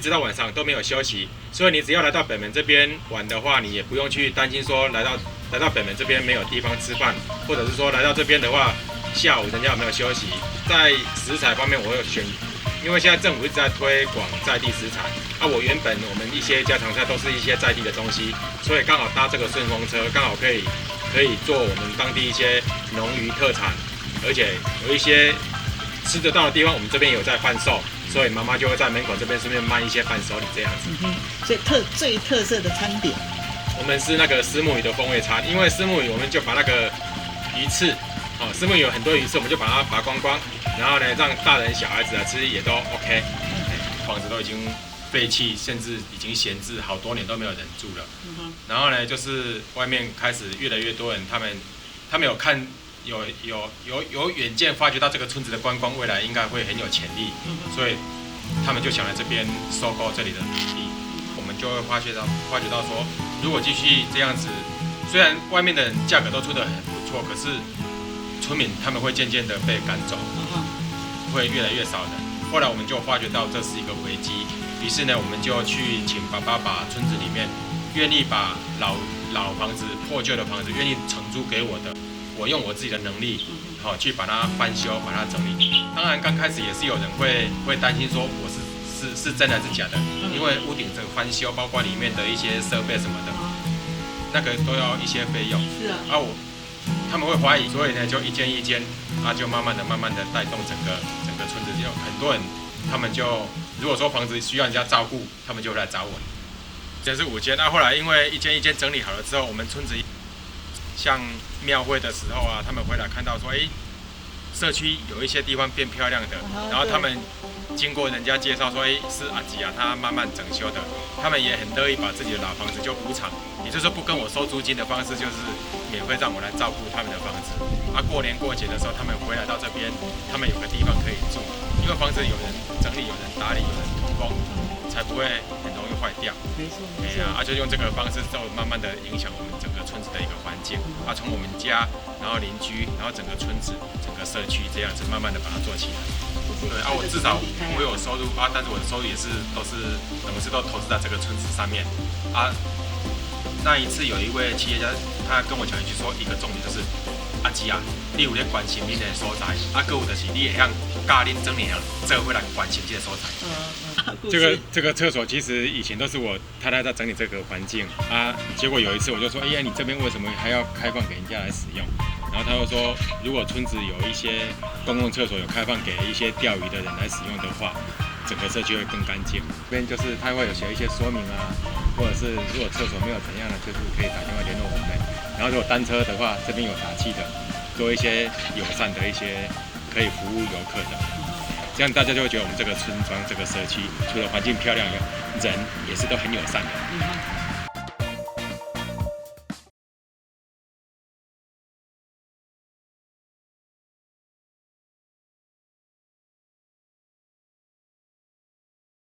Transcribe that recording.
一直到晚上都没有休息，所以你只要来到北门这边玩的话，你也不用去担心说来到北门这边没有地方吃饭，或者是说来到这边的话，下午人家有没有休息。在食材方面，我有选，因为现在政府一直在推广在地食材，我们一些家常菜都是一些在地的东西，所以刚好搭这个顺风车，刚好可以做我们当地一些农渔特产，而且有一些吃得到的地方，我们这边有在贩售。所以妈妈就会在门口这边顺便卖一些伴手礼这样子。所以最特色的餐点，我们是那个虱目鱼的风味餐，因为虱目鱼我们就把那个鱼刺，虱目鱼有很多鱼刺，我们就把它拔光光，然后呢让大人小孩子来吃也都 OK。房子都已经废弃，甚至已经闲置好多年都没有人住了。然后呢，就是外面开始越来越多人，他们有看。有远见，发觉到这个村子的观光未来应该会很有潜力，所以他们就想来这边收购这里的土地。我们就会发觉到说，如果继续这样子，虽然外面的人价格都出得很不错，可是村民他们会渐渐的被赶走，会越来越少人。后来我们就发觉到这是一个危机，于是呢，我们就去请爸爸把村子里面愿意把老房子、破旧的房子愿意承租给我的。我用我自己的能力，去把它翻修，把它整理。当然，刚开始也是有人会担心说我是真的还是假的，因为屋顶这个翻修，包括里面的一些设备什么的，那个都要一些费用。是啊。他们会怀疑，所以呢，就一间一间，就慢慢的带动整个村子。有很多人，他们就如果说房子需要人家照顾，他们就会来找我。这是5间，后来因为一间一间整理好了之后，我们村子。像庙会的时候他们回来看到说，社区有一些地方变漂亮的，然后他们经过人家介绍说，是阿吉他慢慢整修的，他们也很乐意把自己的老房子就补偿，也就是说不跟我收租金的方式，就是免费让我来照顾他们的房子。过年过节的时候，他们回来到这边，他们有个地方可以住，因为房子有人整理、有人打理、有人涂工，才不会很容易坏掉。没错。就用这个方式，就慢慢的影响我们整个村子的一个环境。从我们家，然后邻居，然后整个村子、整个社区这样子，慢慢的把它做起来。对我至少我有收入但是我的收入也是都投资在这个村子上面。那一次有一位企业家，他跟我讲一句说，一个重点就是阿吉你有在关心你的所在，还有就是你会向教恁整年这会来关心这个所在。这个厕所其实以前都是我太太在整理这个环境结果有一次我就说，你这边为什么还要开放给人家来使用？然后他又说，如果村子有一些公共厕所有开放给一些钓鱼的人来使用的话，整个社区会更干净。这边就是他会有写一些说明或者是如果厕所没有怎样的，就是可以打电话联络我们。然后如果单车的话，这边有打气的，做一些友善的一些可以服务游客的，这样大家就会觉得我们这个村庄、这个社区除了环境漂亮，人也是都很友善的。